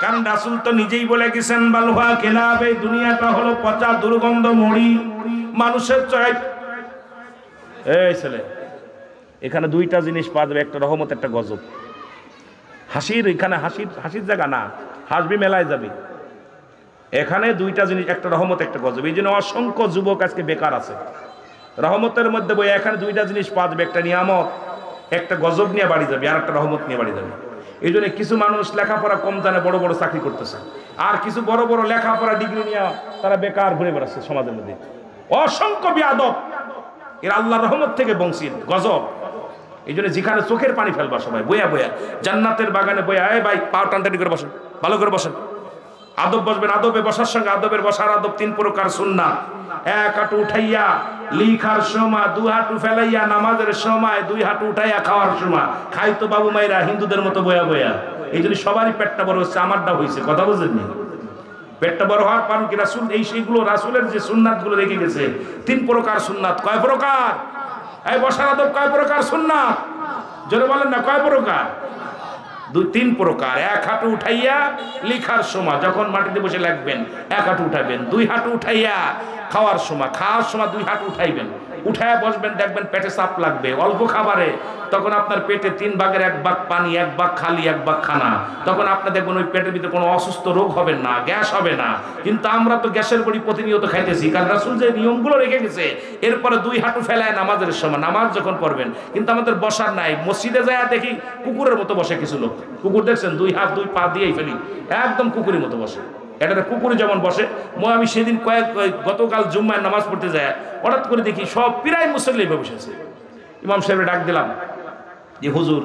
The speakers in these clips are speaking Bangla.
কারণ রাসূল তো নিজেই বলে গেছেন বালহা খেলাব, এই দুনিয়াটা হলো পচা দুর্গন্ধ মুড়ি মানুষের চয়। এই ছেলে, এখানে দুইটা জিনিস পাওয়া যাবে, একটা রহমত একটা গজব। হাসির এখানে হাসির জায়গা না, হাসবি মেলায় যাবি। এখানে দুইটা জিনিস, একটা রহমত একটা গজব। এই জন্য অসংখ্য যুবক আজকে বেকার আছে। রহমতের মধ্যে বই এখানে দুইটা জিনিস পাওয়া যাবে, একটা নিয়ামত, একটা গজব নিয়ে বাড়ি যাবে, আর একটা রহমত নিয়ে বাড়ি যাবে। এই জন্য কিছু মানুষ লেখাপড়া কম জানে, বড় বড় চাকরি করতেছে, আর কিছু বড় বড় লেখাপড়া ডিগ্রি নিয়ে তারা বেকার ঘুরে বেড়াচ্ছে সমাজের মধ্যে। অসংখ্য বিয়াদব, এর আল্লাহর রহমত থেকে বঞ্চিত, গজব। এই জন্য যেখানে চোখের পানি ফেলবা সবাই বইয়া বইয়া, জান্নাতের বাগানে বইয়া, এই ভাই পা টানটানি করে বসেন, ভালো করে বসেন, আদব বসবেন। আদবে বসার সঙ্গে আদবের বসার আদব 3 প্রকার সুন্নাত। এক হাঁটু উঠাইয়া লিখার সময়, 2 হাঁটু ফেলাইয়া নামাজের সময়, 2 হাঁটু উঠাইয়া খাওয়ার সময়। খাই তো বাবু মাইরা হিন্দুদের মতো বয়া বয়া। এই জন্য সবারই পেটটা বড় হচ্ছে, আমারটা হয়েছে, কথা বুঝেননি? পেটটা বড় হওয়ার কারণ কি? রাসূল সেইগুলো রাসূলের যে সুন্নাত গুলো রেখে গেছে, 3 প্রকার সুন্নাত। কয় প্রকার? এই বসার আদব কয় প্রকার সুন্নাত? জোরে বলেন না, কয় প্রকার? 2-3 প্রকার। 1 হাঁটু উঠাইয়া লিখার সময়, যখন মাটিতে বসে লিখবেন 1 হাঁটু উঠাবেন। 2 হাঁটু উঠাইয়া খাওয়ার সময় 2 হাঁটু উঠাইবেন। উঠাইয়া বসবেন, দেখবেন পেটে চাপ লাগবে অল্প খাবারে, তখন আপনার পেটে 3 ভাগের 1 ভাগ পানি, 1 ভাগ খালি, 1 ভাগ খানা। তখন আপনি দেখবেন ওই পেটের ভিতরে কোনো অসুস্থ রোগ হবে না, গ্যাস হবে না। কিন্তু আমরা তো গ্যাসের বড়ি প্রতিনিয়ত খাইতেছি, কারণ রাসূল যে নিয়মগুলো রেখে গেছে। এরপরে 2 হাঁটু ফেলায় নামাজের সময়, নামাজ যখন পড়বেন। কিন্তু আমাদের বসার নাই, মসজিদে যায় দেখি কুকুরের মতো বসে কিছু লোক। কুকুর দেখছেন, 2 হাত 2 পা দিয়েই ফেলি, একদম কুকুরের মতো বসে। এটা কুকুরে যেমন বসে। আমি সেদিন গতকাল জুম্মায় নামাজ পড়তে যায়, হঠাৎ করে দেখি সব প্রায় মুসল্লি বসেছে। ইমাম সাহেবের ডাক দিলাম যে হুজুর,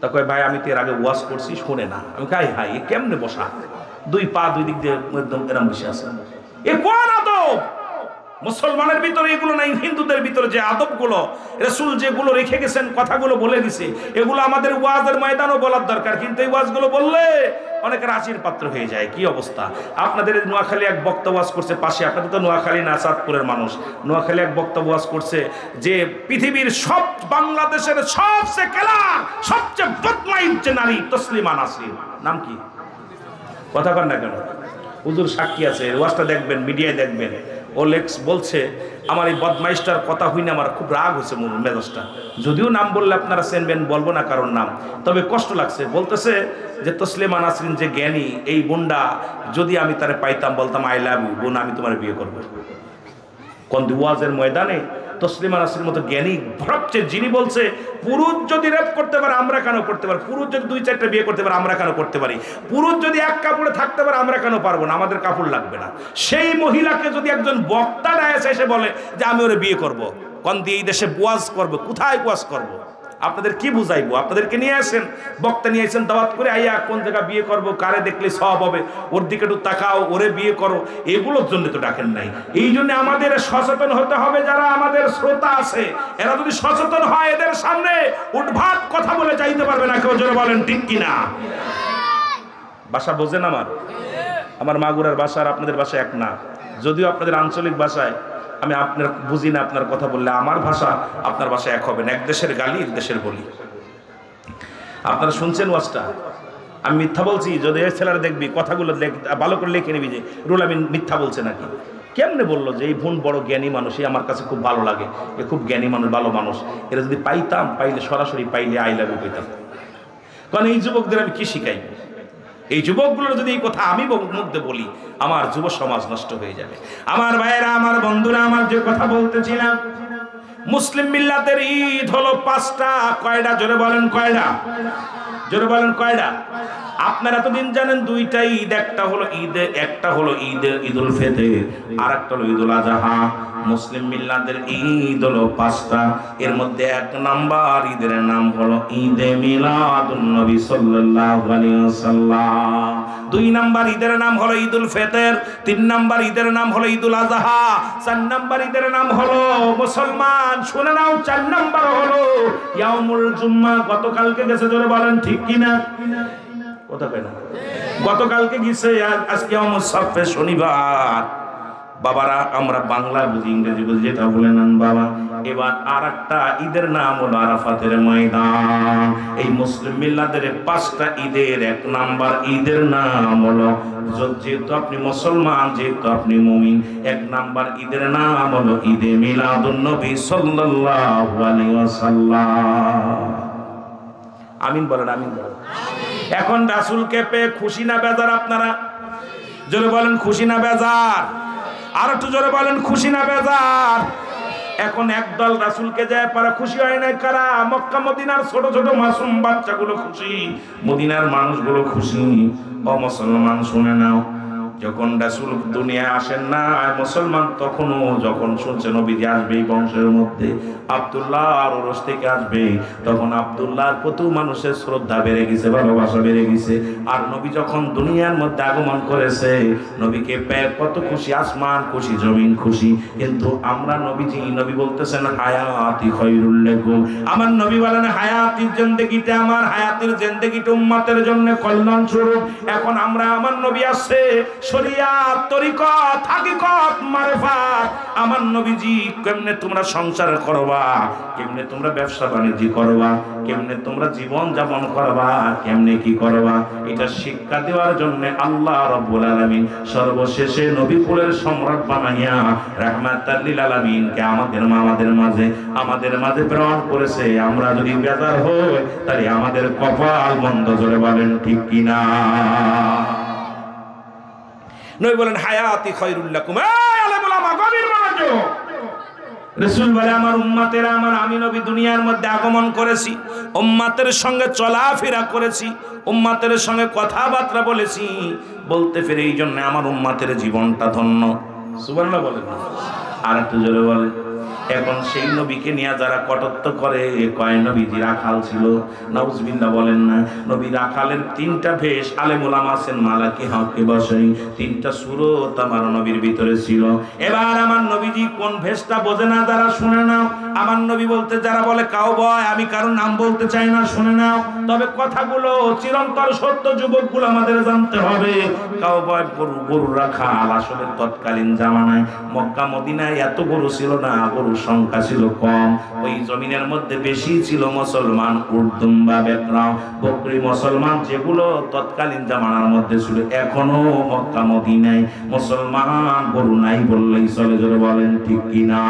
তা কয় ভাই আমি তো এর আগে ওয়াজ করছি, শোনে না। আমি কাই হাই, এ কেমনে বসা? 2 পা 2 দিক দিয়ে একদম এরম বসে আছে। এ কোন আদব? মুসলমানের ভিতরে এগুলো নাই। হিন্দুদের ভিতরে যে আদবগুলো রাসূল যেগুলো রেখে গেছেন, কথাগুলো বলে দিছে, এগুলো আমাদের ওয়াজের ময়দানও বলার দরকার। কিন্তু এই ওয়াজগুলো বললে অনেকের হাসির পাত্র হয়ে যায়। কি অবস্থা? আপনাদের নোয়াখালী এক বক্তা ওয়াজ করছে পাশে, আপনাদের তো নোয়াখালী না, চাঁদপুরের মানুষ। নোয়াখালী এক বক্তা ওয়াজ করছে যে পৃথিবীর সব, বাংলাদেশের সবচেয়ে কেলা, সবচেয়ে বদমাইশ যে নারী তসলিমা নাসরিন। নাম কি? কথা কন না কেন? হুজুর সাক্ষী আছে, ওয়াজটা দেখবেন, মিডিয়ায় দেখবেন। ও বলছে আমার এই বদমাইশটার কথা হইনি আমার খুব রাগ হয়েছে মেজাজটা। যদিও নাম বললে আপনারা চেনবেন, বলবো না কারণ নাম, তবে কষ্ট লাগছে। বলতেছে যে তসলিমা নাসরিন যে জ্ঞানী, এই বোনটা যদি আমি তারে পাইতাম, বলতাম আই লাভ ইউ বোন, আমি তোমার বিয়ে করবো। কোন ওয়াজের ময়দানে তসলিমা নাসরিনের মতো জ্ঞানী সবচেয়ে, যিনি বলছে পুরুষ যদি রেপ করতে পারে আমরা কেন করতে পারি, পুরুষ যদি 2-4টা বিয়ে করতে পারে আমরা কেন করতে পারি, পুরুষ যদি এক কাপড়ে থাকতে পারে আমরা কেন পারবো না, আমাদের কাপড় লাগবে না। সেই মহিলাকে যদি একজন বক্তা এসে বলে যে আমি ওরে বিয়ে করবো, কোন দিয়ে এই দেশে ওয়াজ করবো, কোথায় ওয়াজ করবো? আপনাদের কি বুঝাইবো? আপনাদেরকে নিয়ে আসেন, বক্তা নিয়ে আসেন দাওয়াত করে, আইয়া কোন জায়গা বিয়ে করবো, কারে দেখলে সব হবে, ওর দিকে একটু তাকাও, ওরে বিয়ে করো, এগুলোর জন্য তো ডাকেন নাই। এই জন্য আমাদের সচেতন হতে হবে। যারা আমাদের শ্রোতা আছে এরা যদি সচেতন হয়, এদের সামনে উদ্ভাট কথা বলে চাইতে পারবে না কেউ। জোরে বলেন ঠিক কিনা? ভাষা বোঝেন আমার মাগুরার ভাষা আর আপনাদের ভাষা এক না। যদিও আপনাদের আঞ্চলিক ভাষায় আমি আপনার বুঝি না, আপনার কথা বললে আমার ভাষা আপনার ভাষা এক হবে না। এক দেশের গালি এক দেশের বলি। আপনারা শুনছেন ওয়াজটা? আমি মিথ্যা বলছি? যদি এই ছেলেরা দেখবি কথাগুলো ভালো করে লিখে নিবি যে রুল আমিন মিথ্যা বলছে নাকি। কেমনে বললো যে এই বোন বড় জ্ঞানী মানুষ, এই আমার কাছে খুব ভালো লাগে, এ খুব জ্ঞানী মানুষ, ভালো মানুষ। এরা যদি পাইতাম, পাইলে সরাসরি পাইলে আই লাভ ইউ পেতাম। কারণ এই যুবকদের আমি কি শিখাই? এই যুবকগুলোর যদি এই কথা আমি মুগ্ধে বলি, আমার যুব সমাজ নষ্ট হয়ে যাবে। আমার ভাইয়েরা, আমার বন্ধুরা, আমার যে কথা বলতেছিলাম, মুসলিম মিল্লাতের ঈদ হলো 5টা। কয়টা? জোরে বলেন কয়টা? জোরে বলেন কয়টা? আপনারা এতদিন জানেন 2টা ঈদ, একটা হলো ঈদুল ফিতর, আর একটা হলো ঈদুল আযহা। মুসলিম মিল্লাতের ঈদ হলো 5টা। এর মধ্যে 1 নাম্বার ঈদের নাম হলো ঈদে মিলাদুন নবী সাল্লাল্লাহু আলাইহি ওয়াসাল্লাম। 2 নাম্বার ঈদের নাম হলো ঈদুল ফিতর। 3 নাম্বার ঈদের নাম হলো ঈদুল আযহা। 4 নাম্বার ঈদের নাম হলো, মুসলমান শুনে নাও, 4 নাম্বার হলো ইয়াউমুল জুম্মা। গতকালকে গেছে, জোরে বলেন ঠিক কিনা? কথা কয় না? গতকালকে গেছে, আজকে ইয়াউমুস সাফে, শনিবার। বাবারা আমরা বাংলা বুঝি, ইংরেজি বুঝি, যেটা বলে নেন বাবা। এবার আর একটা ঈদের নাম হলো আরাফাতের ময়দান। এই মুসলিম মিল্লাতের 5টা ঈদের 1 নাম্বার ঈদের নাম হলো, যেহেতু আপনি মুসলমান, যেহেতু আপনি মুমিন, 1 নাম্বার ঈদের নাম হলো ঈদে মিলাদুন নবী সাল্লাল্লাহু আলাইহি ওয়াসাল্লাম। আমিন বলেন, আমিন বলেন। এখন রাসূলকে পেয়ে খুশি না বেজার আপনারা? জোরে বলেন খুশি না বেজার? আর একটু জোরে বলেন খুশি না বেজার? এখন একদল রাসূলকে যায় পারা খুশি হয় না, কারা? মক্কা মদিনার ছোট ছোট মাসুম বাচ্চাগুলো খুশি, মদিনার মানুষগুলো খুশি। ও মুসলমান শুনে নাও, যখন রাসূল দুনিয়ায় আসেন না মুসলমান, তখনও যখন শুনছে নবীজি আসবে এই বংশের মধ্যে, আব্দুল্লাহর ওরস থেকে আসবে, তখন আব্দুল্লাহর প্রতি মানুষের শ্রদ্ধা বেড়ে গেছে, ভালোবাসা বেড়ে গেছে। আর নবী যখন দুনিয়ার মধ্যে আগমন করেছে, নবীকে পেয়ে কত খুশি, আসমান খুশি, জমিন খুশি। কিন্তু আমরা নবী বলতেছেন হায়াতি খায়রুল লাকুম, আমার নবী বলেন হায়াতির জিন্দেগিটা, আমার হায়াতের জিন্দেগিটা উম্মতের জন্য কল্যাণ স্বরূপ। এখন আমরা, আমার নবী আসছে, শরিয়াত, তরিকত, হাকিকত, মারিফাত, আমার নবীজি কেমনে তোমরা সংসার করবা, কেমনে তোমরা ব্যবসা বাণিজ্য করবা, কেমনে তোমরা জীবন যাপন করবা, কেমনে কি করবা, এটা শিক্ষা দেওয়ার জন্য আল্লাহ রাব্বুল আলামিন সর্বশেষে নবীকুলের সম্রাট বানাইয়া রাহমাতাল লিল আলামিনকে আমাদের মাঝে প্রেরণ করেছে। আমরা যদি বেজার হই তাহলে আমাদের কপাল বন্ধ, জোরে বলেন ঠিক কিনা? নবী বলেন হায়াতি খায়রুল লাকুম। এই আলেম ওলামা গভীর মনোযোগ। রাসূল বলে আমার উম্মতেরা, আমি নবী দুনিয়ার মধ্যে আগমন করেছি, উম্মতের সঙ্গে চলাফেরা করেছি, উম্মতের সঙ্গে কথাবার্তা বলেছি, বলতে ফিরে এই জন্য আমার উম্মতের জীবনটা ধন্য। সুবহানাল্লাহ বলেন। আর একটু জোরে বলেন। এখন সেই নবীকে নিয়ে যারা কটত্ব করে, কয় নবীজি রাখাল ছিল, নাউজুবিল্লাহ বলেন না। নবী রাখালের 3টা ভেষ, আলেম ওলামা আছেন মালাকি হকে বসেই 3টা সূরত আমার নবীর ভিতরে ছিল। এবার আমার নবীজি কোন ভেষটা বোঝে না যারা, শুনে নাও। আমার নবী বলতে যারা বলে কাউবয়, আমি কারোর নাম বলতে চাই না, শুনে নাও। তবে কথাগুলো চিরন্তর সত্য, যুবকগুলো আমাদের জানতে হবে। কাউবয় গরু রাখাল আসলে তৎকালীন জামানায় মক্কা মদিনায় এত গরু ছিল না, গরু সংখ্যা ছিল কম। ওই জমিনের মধ্যে বেশি ছিল মুসলমান উর্দুম বা বেকরা বকরি মুসলমান, যেগুলো তৎকালীন জামানার মধ্যে ছিল। এখনো মক্কা মদিনায় মুসলমান গরু নাই বললেই চলে, জোরে বলেন ঠিক কিনা?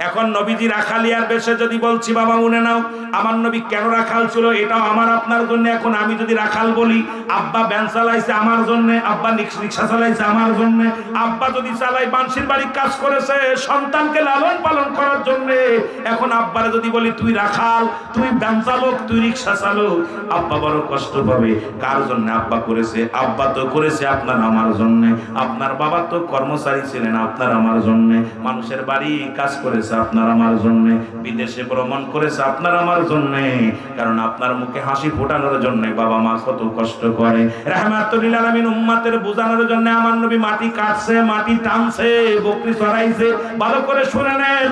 এখন নবীজি রাখালিয়ার বেশে যদি বলছি, বাবা মনে নাও আমার নবী কেন রাখাল ছিল, এটাও আমার আপনার জন্য। এখন আমি যদি রাখাল বলি, আব্বা ভ্যান চালাইছে আমার জন্য, আব্বা রিক্সা চালাইছে আমার জন্য, আব্বা যদি চালাই বানশির বাড়ি কাজ করেছে সন্তানকে লালন পালন করার জন্য। এখন আব্বারে যদি বলি তুই রাখাল, তুই ভ্যান চালক, তুই রিক্সা চালক, আব্বা বড় কষ্ট পাবে। কার জন্য আব্বা করেছে? আব্বা তো করেছে আপনার আমার জন্য। আপনার বাবা তো কর্মচারী ছিলেন আপনার আমার জন্য। মানুষের বাড়ি কাজ করেছে আপনার আমার জন্য। বিদেশে ভ্রমণ করেছে আপনার আমার জন্য। কারণ আপনার মুখে হাসি ফোটানোর জন্য বাবা মা কত কষ্ট করে। রাহমাতুল লিল আলামিন উম্মতের বোঝানোর জন্য আমার নবী মাটি কাটছে, মাটি টানছে, বকরি চড়াইছে। ভালো করে শুনে নেন।